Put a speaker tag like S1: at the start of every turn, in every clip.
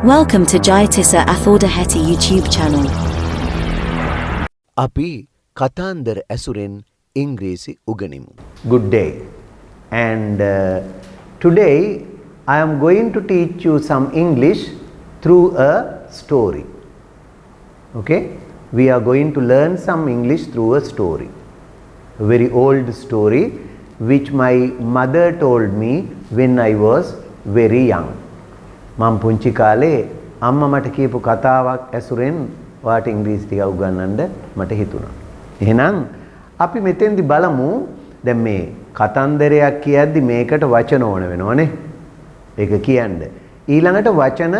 S1: Welcome to Jayatissa Athordahetty YouTube channel.
S2: අපි කතාන්දර ඇසුරෙන් ඉංග්‍රීසි උගනිමු.
S3: Good day. And today I am going to teach you some English through a story. Okay? We are going to learn some English through a story. A very old story which my mother told me when I was very young. මම පුංචි කාලේ අම්මා මට කියපු කතාවක් ඇසුරෙන් වාට ඉංග්‍රීසි ටික උගන්වන්න මට හිතුණා. එහෙනම් අපි මෙතෙන්දි බලමු දැන් මේ කතන්දරයක් කියද්දි මේකට වචන ඕන වෙනවනේ. ඒක කියන්න. ඊළඟට වචන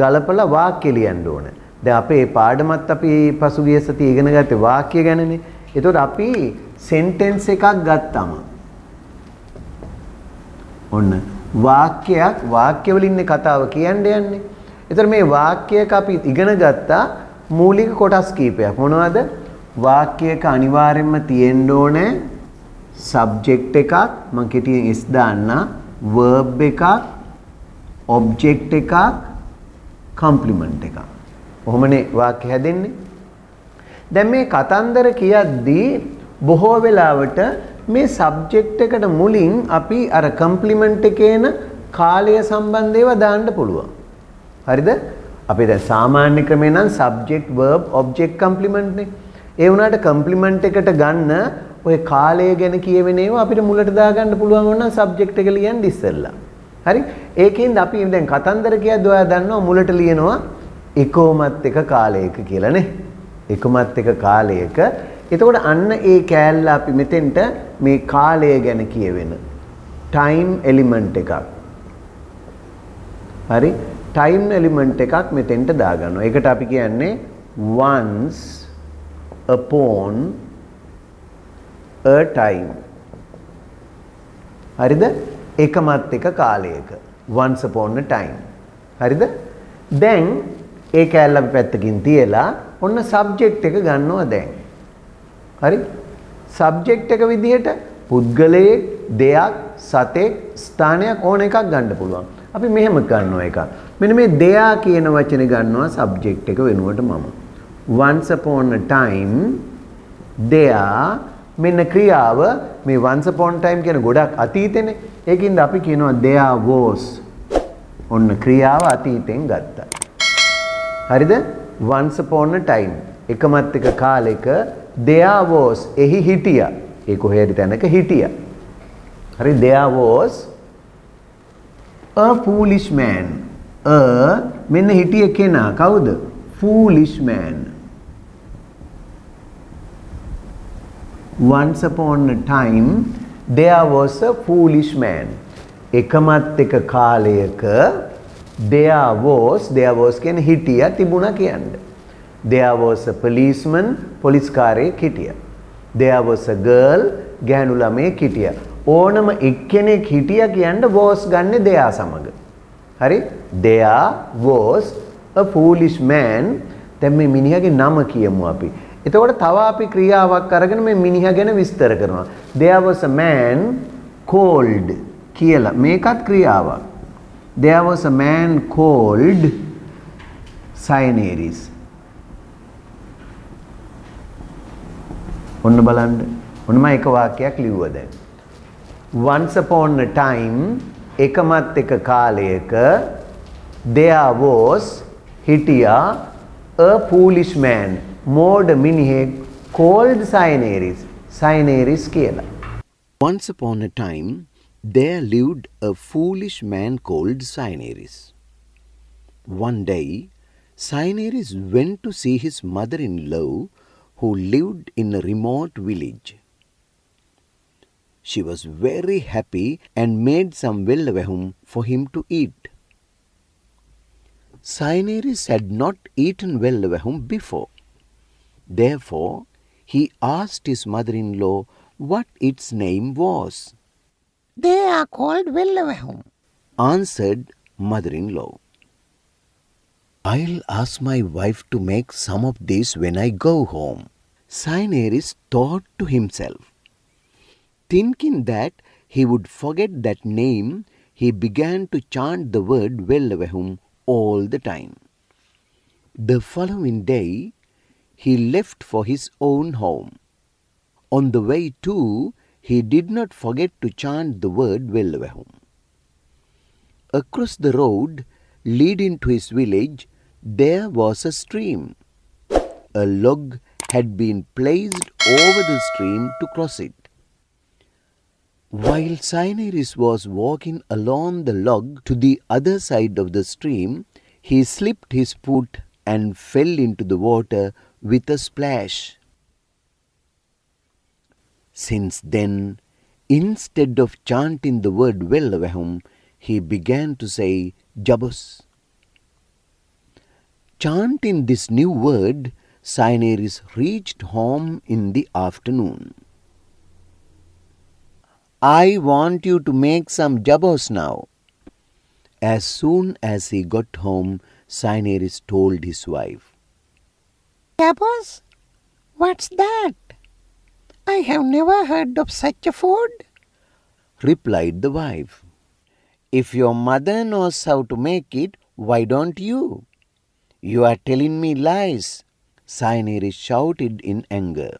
S3: ගලපලා වාක්‍ය ලියන්න ඕන. දැන් අපේ පාඩමත් අපි පසුගිය සතියේ ඉගෙන ගත්තේ වාක්‍ය ගැනනේ. ඒතකොට අපි සෙන්ටෙන්ස් එකක් ගත්තම ඔන්න වාක්‍යයක් වාක්‍ය වලින් කතාව කියන්න යන්නේ. ඒතර මේ වාක්‍යයක අපි ඉගෙන ගත්තා මූලික කොටස් කීපයක්. මොනවද? වාක්‍යයක අනිවාර්යයෙන්ම තියෙන්න ඕනේ සබ්ජෙක්ට් එකක්, මම කෙටියෙන් S දාන්න, verb එකක්, object එකක්, complement එකක්. කොහොමනේ වාක්‍ය හැදෙන්නේ? දැන් මේ කතන්දර කියද්දී බොහෝ වෙලාවට මේ සබ්ජෙක්ට් එකට මුලින් අපි අර කම්ප්ලිමන්ට් එකේන කාලය සම්බන්ධව දාන්න පුළුවන්. හරිද? අපි දැන් සාමාන්‍ය ක්‍රමේ නම් සබ්ජෙක්ට් verb object කම්ප්ලිමන්ට් නේ. ඒ වුණාට කම්ප්ලිමන්ට් එකට ගන්න ඔය කාලය ගැන කියවෙන ඒවා අපිට මුලට දාගන්න පුළුවන් වුණා සබ්ජෙක්ට් එක ලියන්න ඉස්සෙල්ලා. හරි? ඒකෙන්ද අපි දැන් කතන්දර කියද්දී ඔයා දන්නවා මුලට ලියනවා එකමත් එක කාලයක කියලා නේ. එකමත් එක කාලයක. එතකොට අන්න ඒ කෑල්ල අපි මෙතෙන්ට මේ කාලය ගැන කියවෙන time element එකක්. හරි? time element එකක් මෙතෙන්ට දාගන්නවා. ඒකට අපි කියන්නේ once upon a time. හරිද? එකමත් එක කාලයක. once upon a time. හරිද? දැන් ඒ කෑල්ල අපි පැත්තකින් තියලා ඔන්න subject එක ගන්නවා දැන්. හරි? සබ්ජෙක්ට් එක විදිහට පුද්ගලයෙක්, දෙයක්, සතෙක්, ස්ථානයක් ඕන එකක් ගන්න පුළුවන්. අපි මෙහෙම ගන්නවා එකක්. මෙන්න මේ දෙයා කියන වචනේ ගන්නවා සබ්ජෙක්ට් එක වෙනුවට මම. once upon a time දෙයා මෙන්න ක්‍රියාව මේ once upon time කියන ගොඩක් අතීතෙනේ. ඒකින්ද අපි කියනවා there was. ඔන්න ක්‍රියාව අතීතෙන් ගත්තා. හරිද? once upon a time එකමත් එක කාලෙක there was එහි හිටියා. ඒ කොහේ හරි තැනක හිටියා. හරි? there was a foolish man. මෙන්න හිටිය කෙනා කවුද? foolish man. once upon a time there was a foolish man. එකමත් එක කාලයක there was කියන්නේ හිටියා තිබුණා කියන්නේ. There was a policeman, පොලිස්කාරයෙක් හිටියා. There was a girl, ගැහැණු ළමයෙක් හිටියා. ඕනම එක්කෙනෙක් හිටියා කියන්නේ was ගන්නෙ there සමග. හරි? There was a foolish man. දැන් මේ මිනිහාගේ නම කියමු අපි. එතකොට තව අපි ක්‍රියාවක් අරගෙන මේ මිනිහා ගැන විස්තර කරනවා. There was a man called කියලා. මේකත් ක්‍රියාවක්. There was a man called Cyaneris. ඔන්න බලන්න. ඔන්න මම එක වාක්‍යයක් ලිව්වා දැන්. once upon a time එකමත් එක කාලයක there was හිටියා a foolish man මෝඩ මිනිහෙක් called Cyaneris. Cyaneris කියලා.
S2: Once upon a time there lived a foolish man called Cyaneris. One day Cyaneris went to see his mother-in-law who lived in a remote village. She was very happy and made some vellavehum for him to eat. Cyaneris had not eaten vellavehum before. Therefore, he asked his mother-in-law what its name was.
S4: They are called vellavehum,
S2: answered mother-in-law. I'll ask my wife to make some of this when I go home. Cyaneris thought to himself. Thinking that he would forget that name, he began to chant the word vellavehum all the time. The following day, he left for his own home. On the way too, he did not forget to chant the word Vellavehum. Across the road leading to his village, there was a stream. A log had been placed over the stream to cross it. While Cyneris was walking along the log to the other side of the stream, he slipped his foot and fell into the water with a splash. Since then, instead of chanting the word Vellavehum, he began to say Jabos. Chanting this new word, Cyneris reached home in the afternoon. I want you to make some jabos now. As soon as he got home, Cyneris told his wife.
S4: Apples? What's that? I have never heard of such a food.
S2: Replied the wife. If your mother knows how to make it, why don't you? You are telling me lies, Cyneris shouted in anger.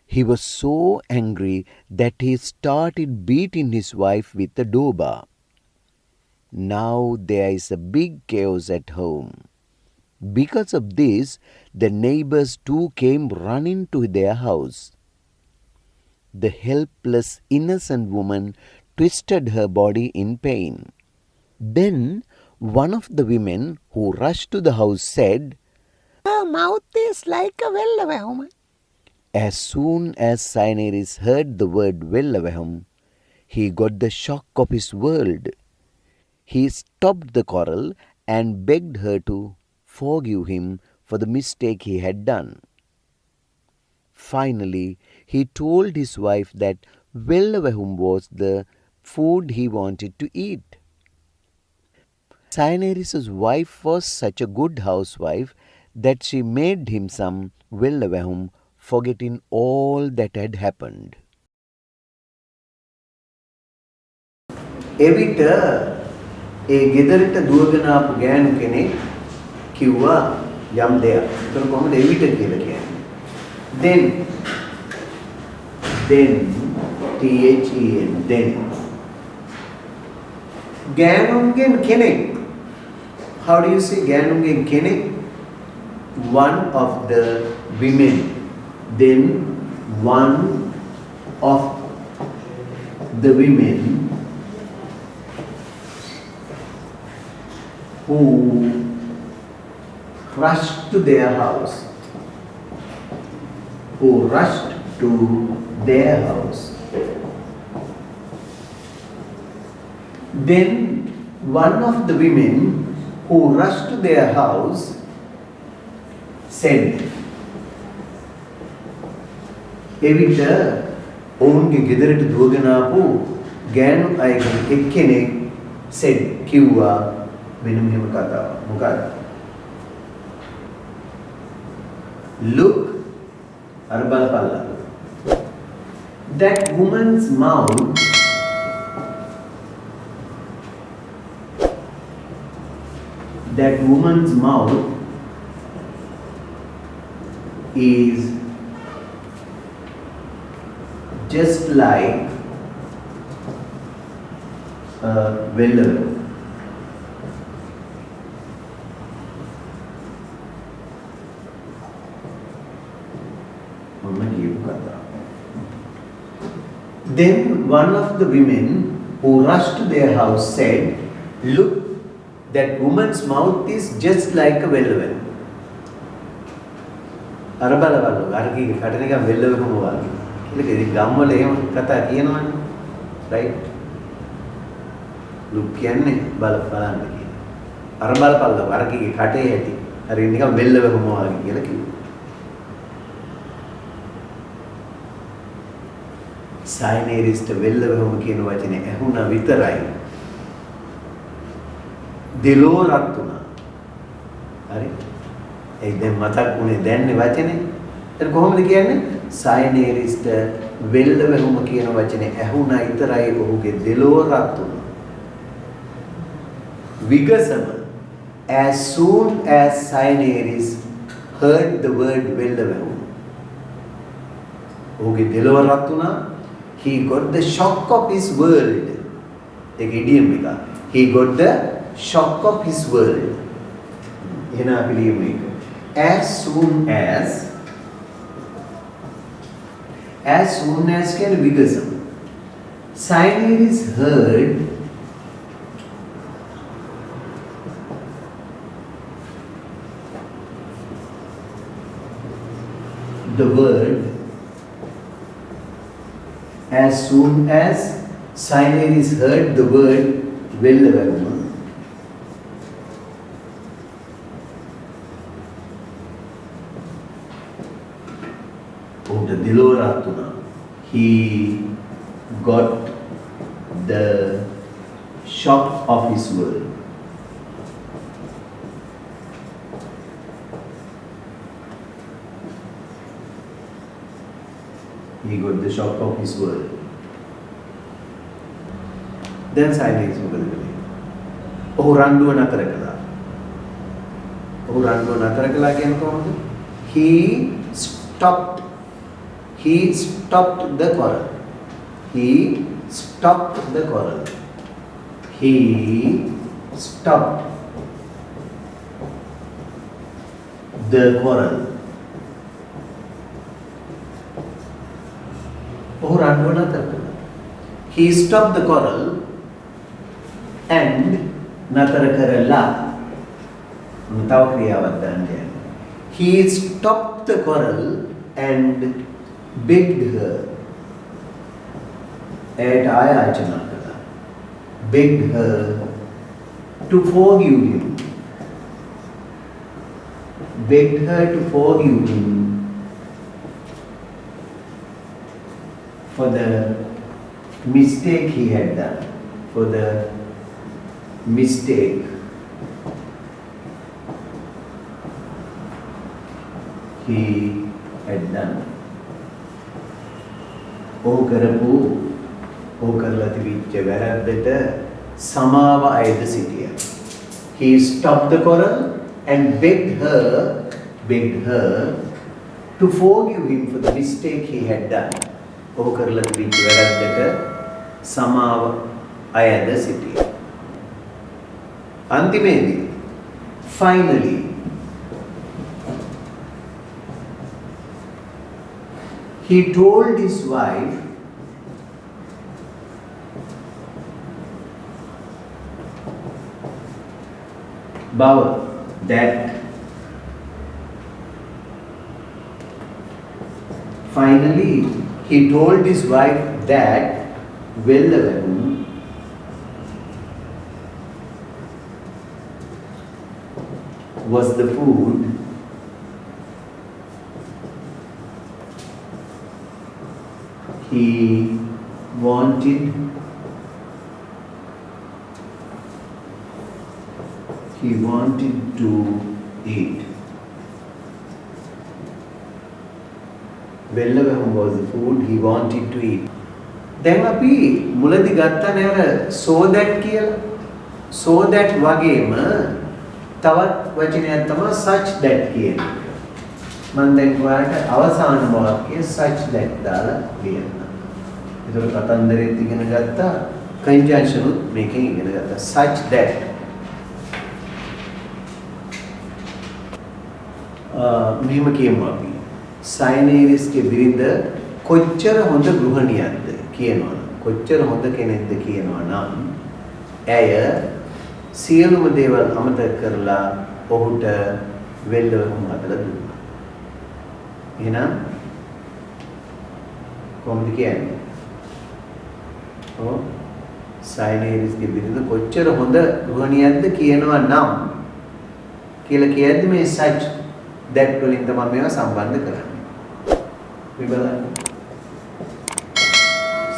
S2: He was so angry that he started beating his wife with a doba. Now there is a big chaos at home. Because of this, the neighbors too came running to their house. The helpless, innocent woman twisted her body in pain. Then one of the women who rushed to the house said,
S4: Her mouth is like a Vellavehum.
S2: As soon as Cyneris heard the word Vellavehum, he got the shock of his world. He stopped the quarrel and begged her to forgive him for the mistake he had done. Finally, he told his wife that Vellavehum was the food he wanted to eat. Cyneris' wife was such a good housewife that she made him some Vellavehum, forgetting all that had happened.
S3: එවිට ඒ ගෙදරට දුවගෙන ආපු ගෑනු කෙනෙක් කිව්වා යම් දෙයක්. ඒතර කොහොමද එවිට කියලා කියන්නේ? Then then ගෑනුන්ගෙන් කෙනෙක්. How do you say ගෑනුන්ගෙන් කෙනෙක්? One of the women. Then one of the women who rushed to their house. Then one of the women who rushed to their house said, එවිට ඔවුන්ගේ ගෙදරට දුවගෙන ආපු ගෑනු අයගෙන් එක්කෙනෙක් said කිව්වා මෙන්න මෙහෙම කතාවක්. මොකක්ද? Look, අර බලපල්ලා. That woman's mouth is just like a Vellavehum. Then one of the women who rushed to their house said, Look, that woman's mouth is just like a Vellavehum. අර බලවලු අරකීගේ කට නිකන් Vellavehum වගේ. ඒක ඉතින් ගම්වල එහෙම කතා කියනවනේ. right? look කියන්නේ බලන්න කියන. අර බලපල්ලා අරකීගේ කටේ ඇති. අර නිකන් Vellavehum වගේ කියලා කිව්වා. Cynerisට Vellavehum කියන වචනේ ඇහුණා විතරයි. දෙලෝ රත් වුණා. හරි? ඒ දැන් මතක් වුණේ දැන්නේ වචනේ. ඒක කොහොමද කියන්නේ? Cynerisට Vellavehum කියන වචනේ ඇහුණා විතරයි ඔහුගේ දෙලෝ රත් වුණා. Vigasama. As soon as Cyaneris heard the word Vellavahu, okay, Delovaratuna, he got the shock of his world. Take idiom mika. He got the shock of his world. Hena believe me. As soon as can Vigasam. Cyaneris heard the word, as soon as Cyaneris heard the word Vellavamu, the Diloratuna, he got the shock of his world. He got the shock of his world. Then Cyaneris මොකද කළේ? ඔහු රණ්ඩුව නතර කළා. ඔහු රණ්ඩුව නතර කළා කියන්නේ කොහොමද? He stopped the quarrel. He stopped the quarrel. He stopped the quarrel. ඔහු රණ්ඩුව නතර කළා. He stopped the quarrel and නතර කරලා තව ක්‍රියාවක් දාන්න යනවා. He stopped the quarrel and begged her. එයට ආයාචනා කළා. Begged her to forgive him. Begged her to forgive him for the mistake he had done. For the mistake he had done. ඔහු කරලා තිබිච්ච වැරද්දට සමාව අයද සිටියා. He stopped the quarrel and begged her to forgive him for the mistake he had done. ඔහු කරලා තිබිච්ච වැරද්දට සමාව අයද සිටියා. අන්තිමේදී finally he told his wife that finally he told his wife that Vellavamu was the food he wanted to eat. Vellavamu was the food he wanted to eat. දැන් අපි මුලදී ගත්තනේ අර so that කියලා. so that වගේම තවත් වචනයක් තමයි such that කියන එක. මම දැන් ඔයාලට අවසාන වාක්‍යය such that දාලා ලියන්න. ඒතර කතන්දරෙත් ඉගෙන ගත්තා, conjunction උත් මේකෙන් ඉගෙන ගත්තා. such that මෙහෙම කියමු අපි. සයිනේරිස්ගේ බිරිඳ කොච්චර හොඳ ගෘහණියක්ද කියනවා. කොච්චර හොඳ කෙනෙක්ද කියනවා නම් ඇය සියලුම දේවල් අමතක කරලා ඔහුට වෙල්ලවම හදලා දුන්නා. එහෙනම් කොහොමද කියන්නේ? සයිනේරිස්ගේ බිරිඳ කොච්චර හොඳ ගෘහණියක්ද කියනවා නම් කියලා කියද්දි මේ such that වලින් තමයි මේවා සම්බන්ධ කරන්නේ. අපි බලන්න.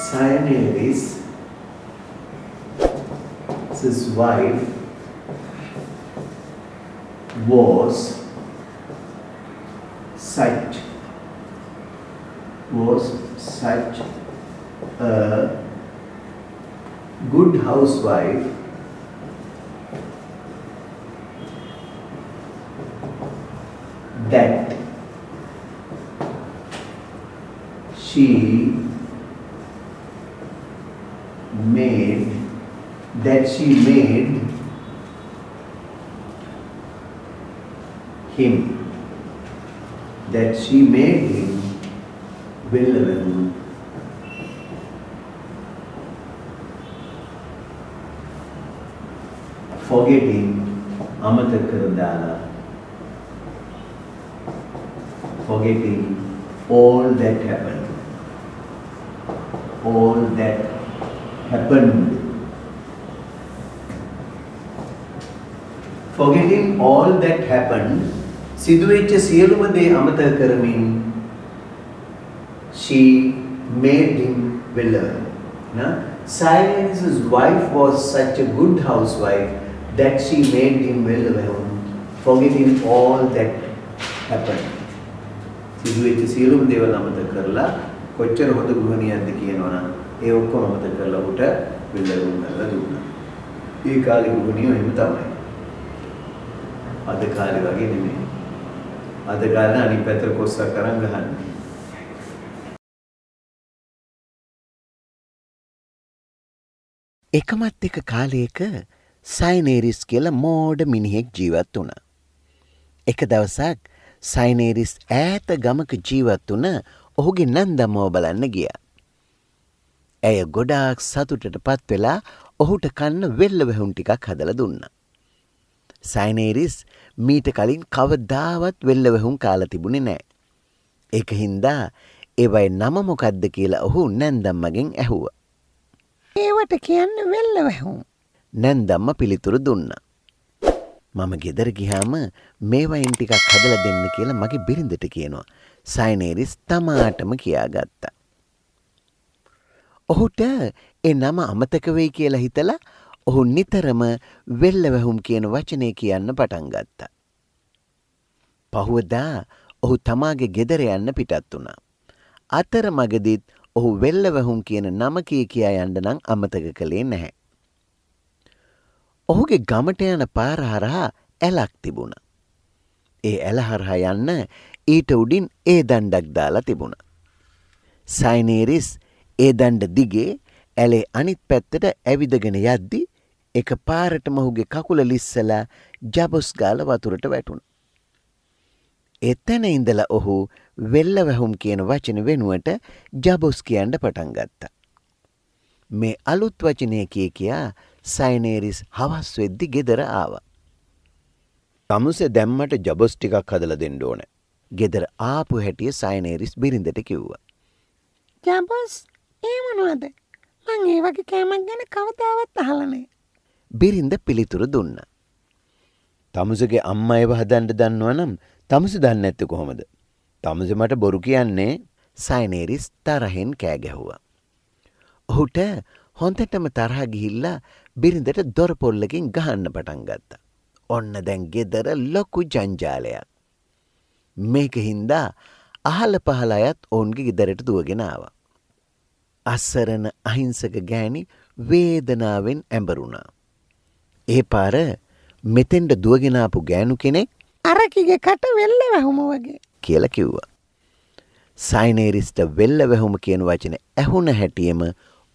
S3: Cyaneris' wife was such a good housewife that she made him වෙල්ලවැහුණු forgetting අමතක කර දාලා forgetting all that happened forgetting all that happened සිදුවෙච්ච සියලුම දේ අමතක කරමින් she made him වෙල්ලවැහුණු Silence's wife was such a good housewife that she made him වෙල්ලවැහුණු forgetting all that happened සිදුවෙච්ච සියලුම දේවල් අමතක කරලා කොච්චර හොඳ ගෘහණියක්ද කියනවනම් ඒ ඔක්කොම අමතක කරලා උට වෙල්ලවුම් කරලා දුන්නා. ඒ කාලේ ගෘහණියෝ එහෙම තමයි. අද කාලේ වගේ නෙමෙයි. අද කාලේ අනිත් පැත්තට කොස්සක් අරන් ගහන්නේ.
S2: එකමත් එක කාලයක සයිනේරිස් කියලා මෝඩ මිනිහෙක් ජීවත් වුණා. එක දවසක් සයිනේරිස් ඈත ගමක ජීවත් වුණ ඔහුගේ නන්දම්මව බලන්න ගියා. ඇය ගොඩාක් සතුටට පත් වෙලා ඔහුට කන්න වෙල්ලවැහුම් ටිකක් හදලා දුන්නා. සයිනේරිස් මීට කලින් කවදාවත් වෙල්ලවැහුම් කාලා තිබුණේ නැහැ. ඒක හින්දා ඒවයි නම මොකද්ද කියලා ඔහු නන්දම්මගෙන් ඇහුවා.
S4: ඒවට කියන්නේ වෙල්ලවැහුම්.
S2: නන්දම්ම පිළිතුරු දුන්නා. මම ගෙදර ගියාම මේවයින් ටිකක් හදලා දෙන්න කියලා මගේ බිරිඳට කියනවා. සයිනේරිස් තමාටම කියාගත්තා. ඔහුට ඒ නම අමතක වෙයි කියලා හිතලා ඔහු නිතරම වෙල්ලවැහුම් කියන වචනේ කියන්න පටන් ගත්තා. පහුවදා ඔහු තමාගේ ගෙදර යන්න පිටත් වුණා. අතරමඟදීත් ඔහු වෙල්ලවැහුම් කියන නම කියා යන්න නම් අමතක කළේ නැහැ. ඔහුගේ ගමට යන පාර හරහා ඇලක් තිබුණා. ඒ ඇල හරහා යන්න ඊට උඩින් ඒ දණ්ඩක් දාලා තිබුණා. සයිනේරිස් ඒ දණ්ඩ දිගේ ඇලේ අනිත් පැත්තට ඇවිදගෙන යද්දි එක පාරටම ඔහුගේ කකුල ලිස්සලා ජබොස් ගාලා වතුරට වැටුණා. එතන ඉඳලා ඔහු වෙල්ලවැහුම් කියන වචන වෙනුවට ජබොස් කියන්න පටන් ගත්තා. මේ අලුත් වචනය කියා සයිනේරිස් හවස් වෙද්දි ගෙදර ආවා. තමුසේ දැම්මට ජබොස් ටිකක් හදලා දෙන්න ඕන. ගෙදර ආපු හැටිය සයිනේරිස් බිරිඳට කිව්වා.
S4: ජබොස් ඒ මොනවද? මං ඒ වගේ කෑමක් ගැන කවදාවත් අහලා නැහැ.
S2: බිරිඳ පිළිතුරු දුන්නා. තමුසේගේ අම්මා ඒව හදන්න දන්නවනම් තමුසේ දන්නේ නැත්තේ කොහොමද? තමුසේ මට බොරු කියන්නේ. සයිනේරිස් තරහෙන් කෑ ගැහුවා. ඔහුට හොන්තටම තරහ ගිහිල්ලා බිරිඳට දොර පොල්ලකින් ගහන්න පටන් ගත්තා. ඔන්න දැන් ගෙදර ලොකු ජංජාලයක්. මේක හින්දා අහල පහල අයත් ඔවුන්ගේ ගෙදරට දුවගෙන ආවා. අසරණ අහිංසක ගෑණි වේදනාවෙන් ඇඹරුණා. ඒ පාර මෙතෙන්ට දුවගෙන ආපු ගෑනු කෙනෙක්
S4: අරකිගේ කට වෙල්ලවැහුම වගේ
S2: කියලා කිව්වා. සයිනේරිස්ට වෙල්ලවැහුම කියන වචනේ ඇහුණ හැටියෙම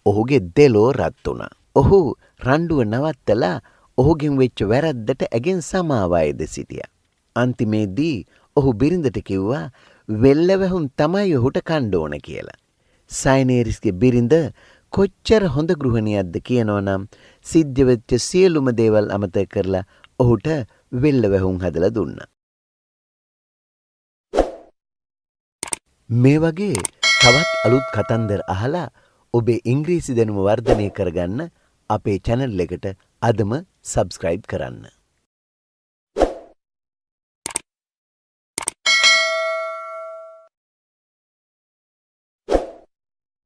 S2: ඔහුගේ දෙලෝ රත් වුණා. ඔහු රණ්ඩුව නවත්තලා ඔහුගෙන් වෙච්ච වැරද්දට ඇගෙන් සමාවයිද සිටියා. අන්තිමේදී ඔහු බිරිඳට කිව්වා වෙල්ලවැහුම් තමයි ඔහුට කන්න ඕන කියලා. සයිනේරිස්ගේ බිරිඳ කොච්චර හොඳ ගෘහණියක්ද කියනවනම් සිද්ධ වෙච්ච සියලුම දේවල් අමතක කරලා ඔහුට වෙල්ලවැහුම් හදලා දුන්නා. මේ වගේ තවත් අලුත් කතන්දර අහලා ඔබේ ඉංග්‍රීසි දැනුම වර්ධනය කරගන්න අපේ channel එකට අදම subscribe කරන්න.